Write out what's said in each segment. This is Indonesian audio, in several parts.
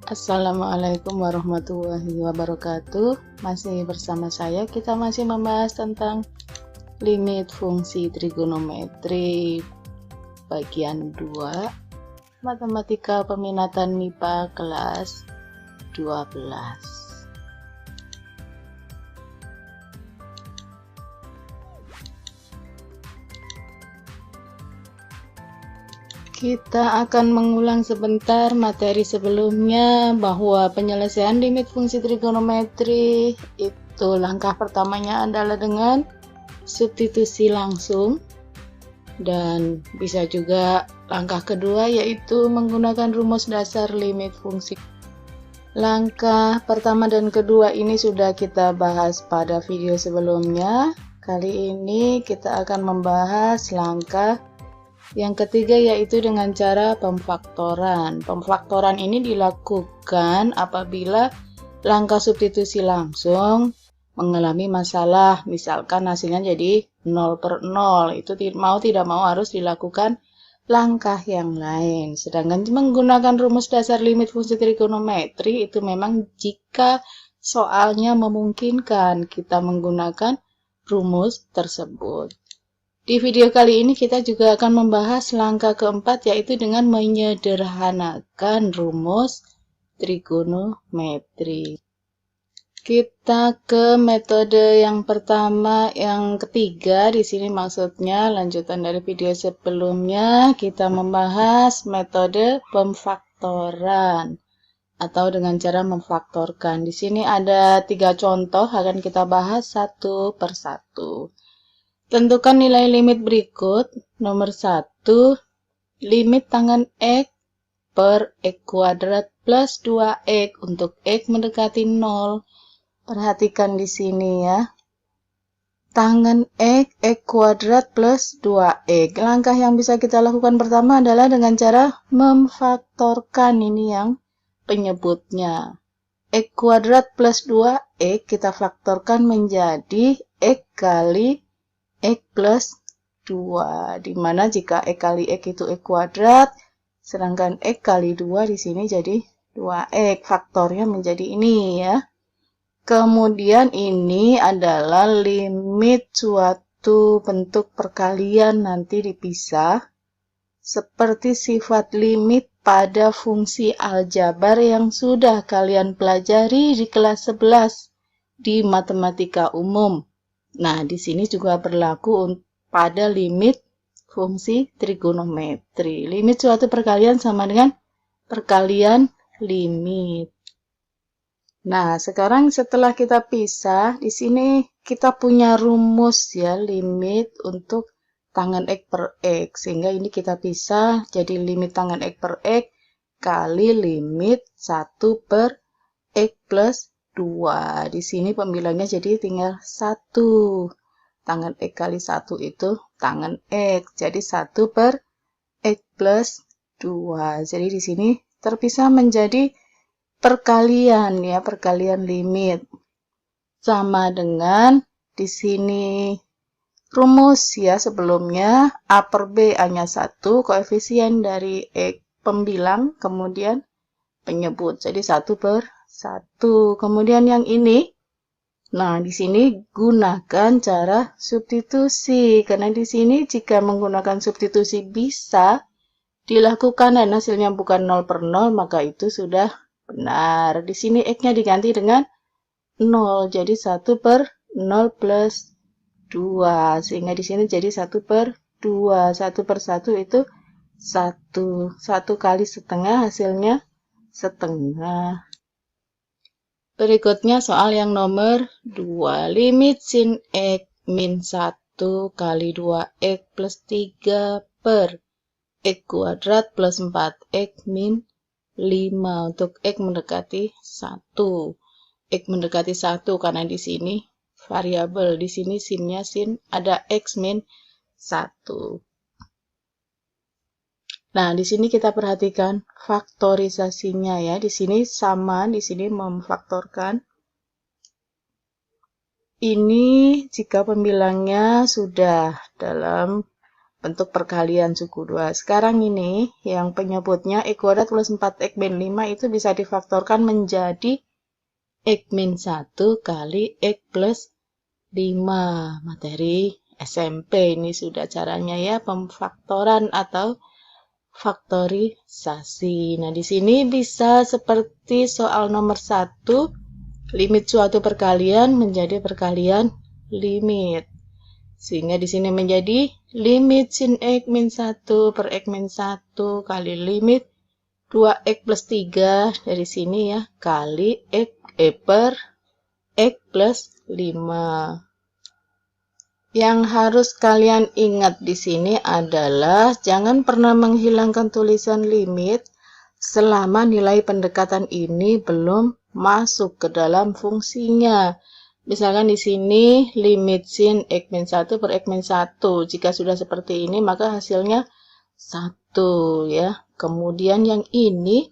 Assalamualaikum warahmatullahi wabarakatuh. Masih bersama saya, kita masih membahas tentang limit fungsi trigonometri bagian 2 Matematika Peminatan MIPA kelas 12. Kita akan mengulang sebentar materi sebelumnya bahwa penyelesaian limit fungsi trigonometri itu langkah pertamanya adalah dengan substitusi langsung, dan bisa juga langkah kedua yaitu menggunakan rumus dasar limit fungsi. Langkah pertama dan kedua ini sudah kita bahas pada video sebelumnya. Kali ini kita akan membahas langkah yang ketiga yaitu dengan cara pemfaktoran. Pemfaktoran ini dilakukan apabila langkah substitusi langsung mengalami masalah, misalkan hasilnya jadi 0/0, itu mau tidak mau harus dilakukan langkah yang lain. Sedangkan menggunakan rumus dasar limit fungsi trigonometri itu memang jika soalnya memungkinkan kita menggunakan rumus tersebut. Di video kali ini kita juga akan membahas langkah keempat yaitu dengan menyederhanakan rumus trigonometri. Kita ke metode yang pertama, yang ketiga. Di sini maksudnya lanjutan dari video sebelumnya, kita membahas metode pemfaktoran atau dengan cara memfaktorkan. Di sini ada 3 contoh, akan kita bahas satu persatu. Tentukan nilai limit berikut. Nomor 1, limit tangan X per X kuadrat plus 2X untuk X mendekati 0. Perhatikan di sini ya. Tangan X kuadrat plus 2X. Langkah yang bisa kita lakukan pertama adalah dengan cara memfaktorkan, ini yang penyebutnya. X kuadrat plus 2X kita faktorkan menjadi X kali X plus 2, dimana jika X kali X itu X kuadrat, sedangkan X kali 2 di sini jadi 2X, faktornya menjadi ini ya. Kemudian ini adalah limit suatu bentuk perkalian nanti dipisah, seperti sifat limit pada fungsi aljabar yang sudah kalian pelajari di kelas 11 di matematika umum. Nah, di sini juga berlaku pada limit fungsi trigonometri. Limit suatu perkalian sama dengan perkalian limit. Nah, sekarang setelah kita pisah, di sini kita punya rumus ya, limit untuk tangan X per X. Sehingga ini kita pisah, jadi limit tangan X per X kali limit 1 per X plus 2. Di sini pembilangnya jadi tinggal 1. Tangan X kali 1 itu tangan X. Jadi 1 per X plus 2. Jadi di sini terpisah menjadi perkalian ya, perkalian limit. Sama dengan di sini rumus ya sebelumnya, A per B hanya 1, koefisien dari X pembilang, kemudian penyebut. Jadi 1 per 1. Kemudian yang ini, nah di sini gunakan cara substitusi, karena di sini jika menggunakan substitusi bisa dilakukan dan hasilnya bukan 0/0, maka itu sudah benar. Di sini X-nya diganti dengan 0, jadi 1 per 0 plus 2, sehingga di sini jadi 1 per 2. 1 per 1 itu 1. 1 kali setengah hasilnya setengah. Berikutnya soal yang nomor 2. Limit sin X min 1 kali 2X plus 3 per X kuadrat plus 4X min 5 untuk X mendekati 1. X mendekati 1 karena di sini variabel, di sini sinnya sin, ada X min 1. Nah, di sini kita perhatikan faktorisasinya ya. Di sini sama, di sini memfaktorkan. Ini jika pembilangnya sudah dalam bentuk perkalian suku 2. Sekarang ini yang penyebutnya X kuadrat plus 4X min 5 itu bisa difaktorkan menjadi X min 1 kali X plus 5. Materi SMP ini sudah caranya ya, pemfaktoran atau faktorisasi. Nah, di sini bisa seperti soal nomor 1, limit suatu perkalian menjadi perkalian limit. Sehingga di sini menjadi limit sin X min 1 per X min 1 kali limit 2X plus 3 dari sini ya, kali X per X plus 5. Yang harus kalian ingat di sini adalah jangan pernah menghilangkan tulisan limit selama nilai pendekatan ini belum masuk ke dalam fungsinya. Misalkan di sini limit sin X min 1 per X min 1. Jika sudah seperti ini, maka hasilnya 1 ya. Kemudian yang ini,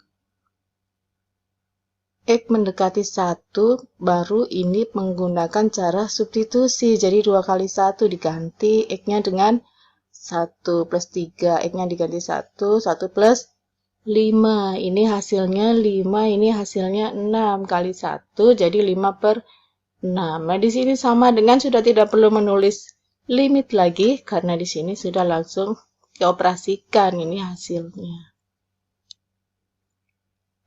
X mendekati 1, baru ini menggunakan cara substitusi. Jadi 2 kali 1 diganti, X-nya dengan 1 plus 3. X-nya diganti 1 plus 5. Ini hasilnya 5, ini hasilnya 6 kali 1, jadi 5 per 6. Nah, di sini sama dengan sudah tidak perlu menulis limit lagi, karena di sini sudah langsung dioperasikan, ini hasilnya.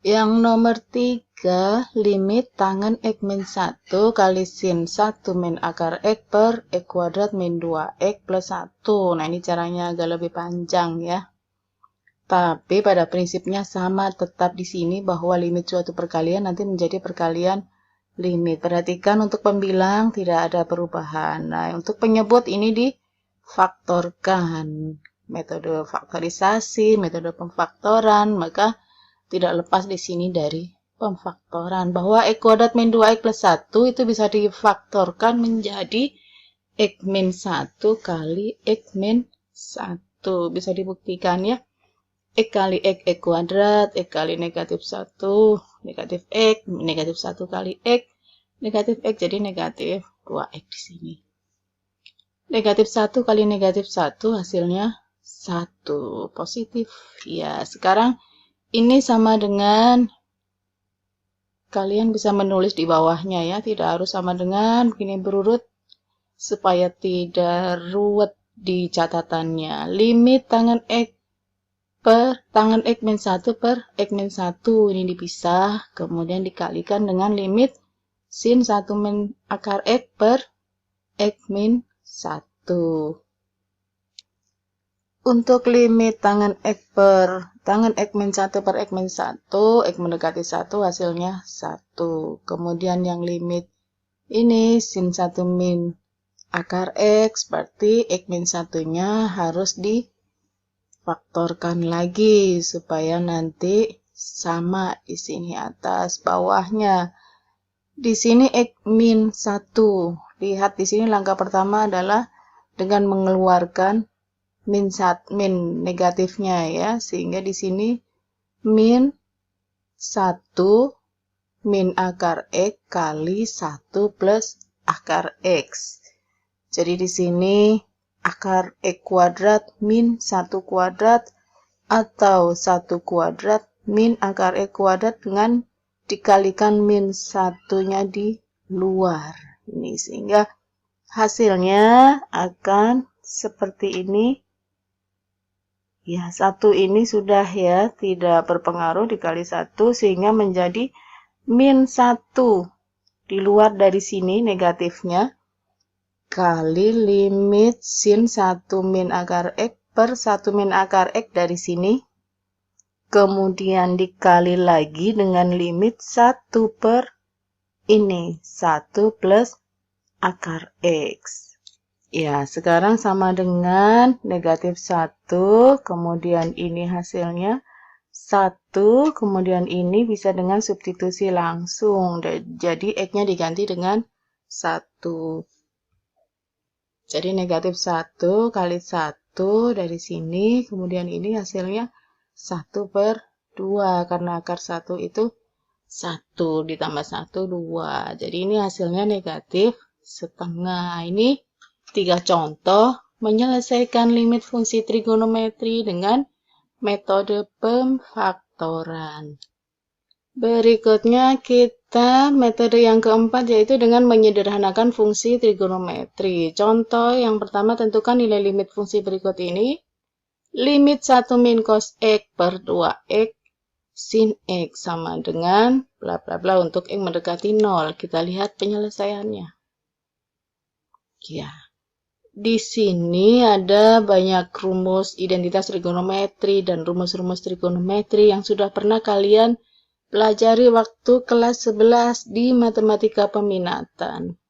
Yang nomor 3, limit tangen X min 1 kali sin 1 min akar X per X kuadrat min 2X plus 1. Nah, ini caranya agak lebih panjang ya. Tapi pada prinsipnya sama, tetap di sini bahwa limit suatu perkalian nanti menjadi perkalian limit. Perhatikan untuk pembilang tidak ada perubahan. Nah, untuk penyebut ini difaktorkan. Metode faktorisasi, metode pemfaktoran, maka tidak lepas di sini dari pemfaktoran. Bahwa X kuadrat min 2X plus 1 itu bisa difaktorkan menjadi X min 1 kali X min 1. Bisa dibuktikan ya. X kali X kuadrat, X kali negatif 1, negatif X, negatif 1 kali X, negatif X jadi negatif 2X di sini. Negatif 1 kali negatif 1 hasilnya 1, positif. Ya, sekarang ini sama dengan, kalian bisa menulis di bawahnya ya, tidak harus sama dengan begini berurut, supaya tidak ruwet di catatannya. Limit tangen X per tangen X min 1 per X min 1 ini dipisah, kemudian dikalikan dengan limit sin 1 min akar X per X min 1. Untuk limit tangen X min 1 per X min 1, X mendekati 1 hasilnya 1. Kemudian yang limit ini sin 1 min akar X, berarti X min 1-nya harus difaktorkan lagi supaya nanti sama di sini atas bawahnya. Di sini X min 1. Lihat di sini langkah pertama adalah dengan mengeluarkan min negatifnya ya, sehingga di sini min 1 min akar X kali 1 plus akar X. Jadi di sini akar X kuadrat min 1 kuadrat atau 1 kuadrat min akar X kuadrat dengan dikalikan min 1-nya di luar. Ini sehingga hasilnya akan seperti ini. Ya, 1 ini sudah ya tidak berpengaruh dikali 1 sehingga menjadi min 1 di luar dari sini negatifnya kali limit sin 1 min akar X per 1 min akar X dari sini. Kemudian dikali lagi dengan limit 1 per ini 1 plus akar X. Ya, sekarang sama dengan negatif 1, kemudian ini hasilnya 1, kemudian ini bisa dengan substitusi langsung. Jadi X-nya diganti dengan 1. Jadi negatif 1 kali 1 dari sini, kemudian ini hasilnya 1 per 2, karena akar 1 itu 1 ditambah 1, 2. Jadi ini hasilnya negatif setengah. Ini 3 contoh menyelesaikan limit fungsi trigonometri dengan metode pemfaktoran. Berikutnya kita metode yang keempat yaitu dengan menyederhanakan fungsi trigonometri. Contoh yang pertama, tentukan nilai limit fungsi berikut ini. Limit 1 min cos X per 2X sin X sama dengan bla bla bla untuk X mendekati 0. Kita lihat penyelesaiannya. Ya. Di sini ada banyak rumus identitas trigonometri dan rumus-rumus trigonometri yang sudah pernah kalian pelajari waktu kelas 11 di matematika peminatan.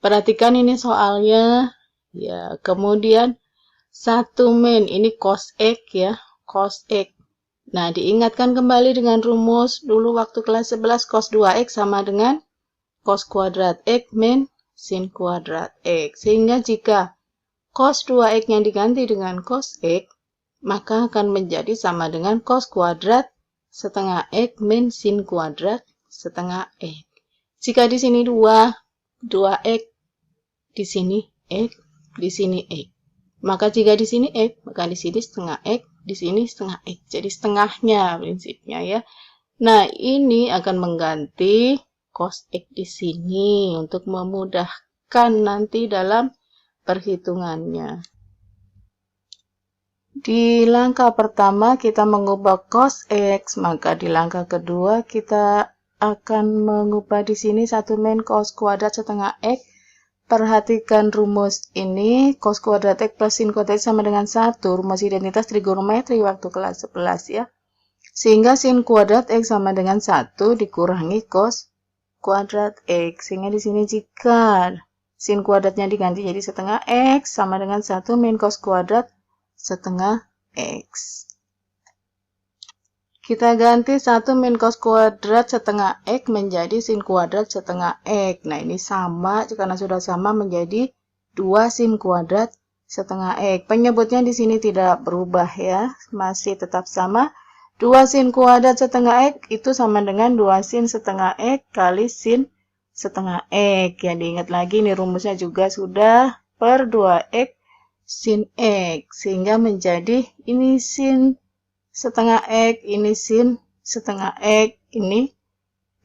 Perhatikan ini soalnya. Ya, kemudian 1 min ini cos X ya, cos X. Nah, diingatkan kembali dengan rumus dulu waktu kelas 11 cos 2X sama dengan cos kuadrat X min sin kuadrat X. Sehingga jika cos 2X-nya diganti dengan cos X, maka akan menjadi sama dengan cos kuadrat setengah X min sin kuadrat setengah X. Jika di sini 2X, di sini X, di sini X. Maka jika di sini X, maka di sini setengah X, di sini setengah X. Jadi setengahnya prinsipnya ya. Nah, ini akan mengganti cos X di sini untuk memudahkan nanti dalam perhitungannya. Di langkah pertama kita mengubah cos X, maka di langkah kedua kita akan mengubah di sini 1 min cos kuadrat setengah X. Perhatikan rumus ini, cos kuadrat X plus sin kuadrat X sama dengan 1, rumus identitas trigonometri waktu kelas 11 ya. Sehingga sin kuadrat X sama dengan 1 dikurangi cos kuadrat X. Sehingga di sini jika sin kuadratnya diganti jadi setengah X sama dengan 1 min cos kuadrat setengah X. Kita ganti 1 min cos kuadrat setengah X menjadi sin kuadrat setengah X. Nah, ini sama, karena sudah sama menjadi 2 sin kuadrat setengah X. Penyebutnya di sini tidak berubah ya, masih tetap sama. 2 sin kuadrat setengah X itu sama dengan 2 sin setengah X kali sin setengah X. Ya, diingat lagi ini rumusnya juga sudah per 2X sin X. Sehingga menjadi ini sin setengah X, ini sin setengah X, ini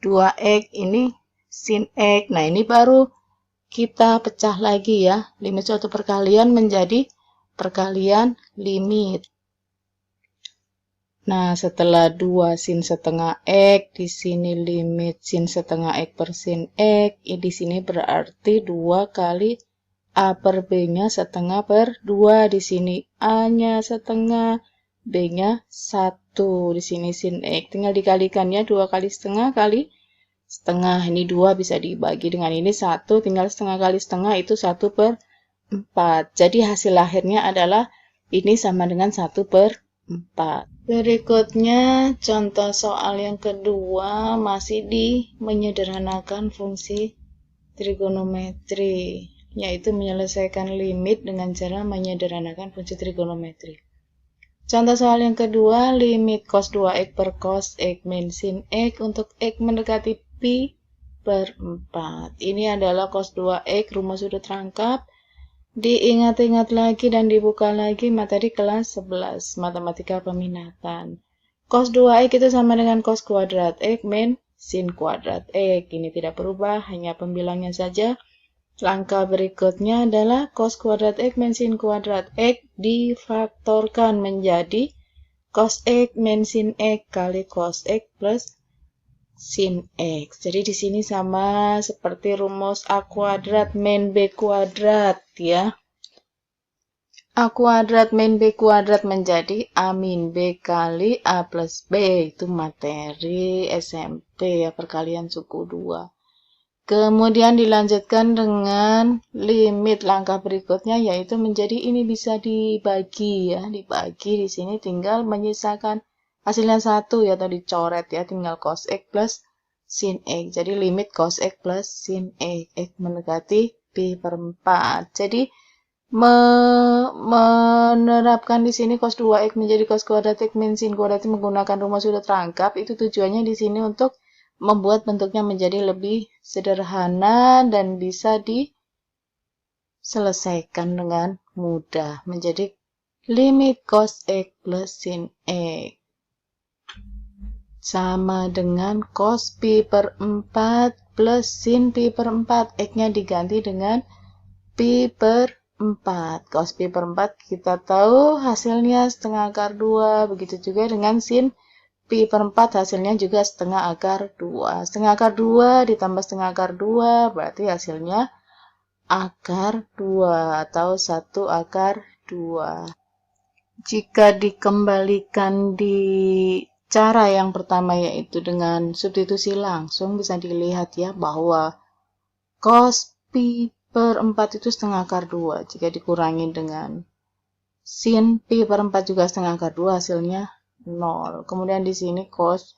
2X, ini sin X. Nah, ini baru kita pecah lagi ya. Limit suatu perkalian menjadi perkalian limit. Nah, setelah 2 sin setengah X, di sini limit sin setengah X per sin X, di sini berarti 2 kali A per B-nya setengah per 2. Di sini A-nya setengah, B-nya 1. Di sini sin X. Tinggal dikalikannya 2 kali setengah kali setengah. Ini 2 bisa dibagi dengan ini 1. Tinggal setengah kali setengah itu 1 per 4. Jadi hasil akhirnya adalah ini sama dengan 1 per 4. Berikutnya contoh soal yang kedua masih di menyederhanakan fungsi trigonometri, yaitu menyelesaikan limit dengan cara menyederhanakan fungsi trigonometri. Contoh soal yang kedua, limit cos 2X per cos X min sin X untuk X mendekati pi per 4. Ini adalah cos 2X, rumus sudah terangkap. Diingat-ingat lagi dan dibuka lagi materi kelas 11 matematika peminatan. Cos 2X itu sama dengan cos kuadrat X min sin kuadrat X. Ini tidak berubah, hanya pembilangnya saja. Langkah berikutnya adalah cos kuadrat X min sin kuadrat X difaktorkan menjadi cos X min sin X kali cos X plus sin X. Jadi di sini sama seperti rumus A kuadrat min B kuadrat ya. A kuadrat min B kuadrat menjadi A min B kali A plus B. Itu materi SMP ya, perkalian suku 2. Kemudian dilanjutkan dengan limit langkah berikutnya, yaitu menjadi ini bisa dibagi ya. Dibagi di sini tinggal menyisakan hasilnya 1 ya, atau dicoret ya, tinggal cos X plus sin X. Jadi limit cos X plus sin X, X mendekati pi per 4. Jadi menerapkan di sini cos 2X menjadi cos kuadrat X min sin kuadrat X menggunakan rumus sudah terangkap. Itu tujuannya di sini untuk membuat bentuknya menjadi lebih sederhana dan bisa selesaikan dengan mudah menjadi limit cos X plus sin X sama dengan cos pi per 4 plus sin pi per 4. X-nya diganti dengan pi per 4. Cos pi per 4 kita tahu hasilnya setengah akar 2. Begitu juga dengan sin pi per 4 hasilnya juga setengah akar 2. Setengah akar 2 ditambah setengah akar 2 berarti hasilnya akar 2 atau 1 akar 2. Jika dikembalikan di cara yang pertama yaitu dengan substitusi langsung bisa dilihat ya bahwa cos pi per 4 itu setengah akar 2. Jika dikurangi dengan sin pi per 4 juga setengah akar 2 hasilnya 0. Kemudian di sini cos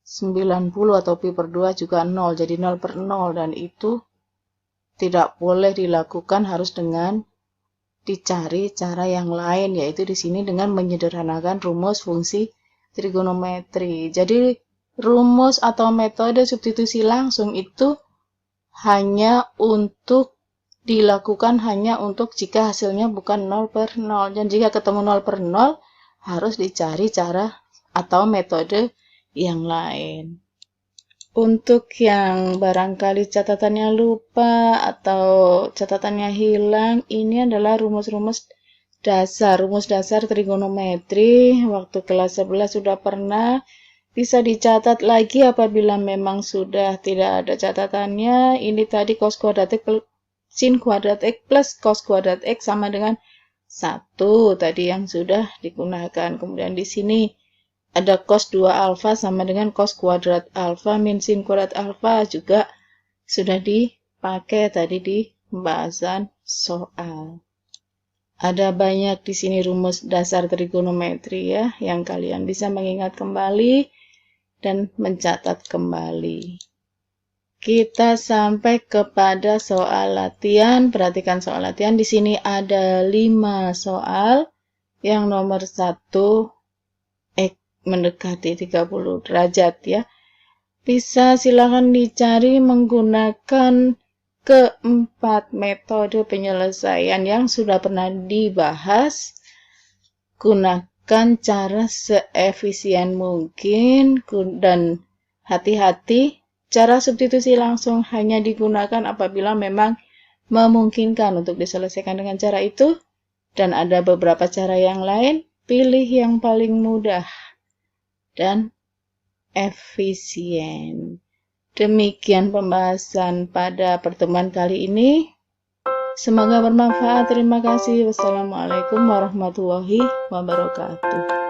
90 atau pi per 2 juga 0. Jadi 0 per 0 dan itu tidak boleh dilakukan, harus dengan dicari cara yang lain yaitu di sini dengan menyederhanakan rumus fungsi trigonometri. Jadi rumus atau metode substitusi langsung itu hanya untuk dilakukan hanya untuk jika hasilnya bukan 0 per 0. Dan jika ketemu 0 per 0 harus dicari cara atau metode yang lain. Untuk yang barangkali catatannya lupa atau catatannya hilang, ini adalah rumus-rumus dasar trigonometri. Waktu kelas 11 sudah pernah, bisa dicatat lagi apabila memang sudah tidak ada catatannya. Ini tadi cos kuadrat X plus sin kuadrat X plus cos kuadrat X sama dengan 1 tadi yang sudah digunakan. Kemudian di sini ada cos 2 alfa sama dengan cos kuadrat alfa min sin kuadrat alfa juga sudah dipakai tadi di pembahasan soal. Ada banyak di sini rumus dasar trigonometri ya yang kalian bisa mengingat kembali dan mencatat kembali. Kita sampai kepada soal latihan. Perhatikan soal latihan. Di sini ada 5 soal. Yang nomor 1 X mendekati 30 derajat ya. Bisa silakan dicari menggunakan keempat metode penyelesaian yang sudah pernah dibahas. Gunakan cara seefisien mungkin dan hati-hati. Cara substitusi langsung hanya digunakan apabila memang memungkinkan untuk diselesaikan dengan cara itu. Dan ada beberapa cara yang lain. Pilih yang paling mudah dan efisien. Demikian pembahasan pada pertemuan kali ini. Semoga bermanfaat. Terima kasih. Wassalamualaikum warahmatullahi wabarakatuh.